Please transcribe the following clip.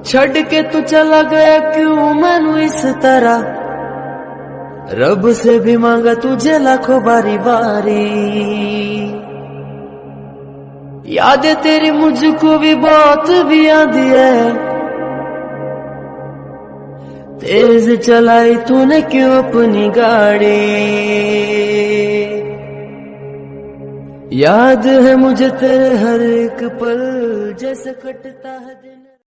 छड़ के तू चला गया क्यों मैनू इस तरह, रब से भी मांगा तुझे लाखों बारी बारी। यादें तेरी मुझको भी बहुत भी आंदी है, तेज चलाई तूने क्यों अपनी गाड़ी। याद है मुझे तेरे हर एक पल जैसे कटता है दिन।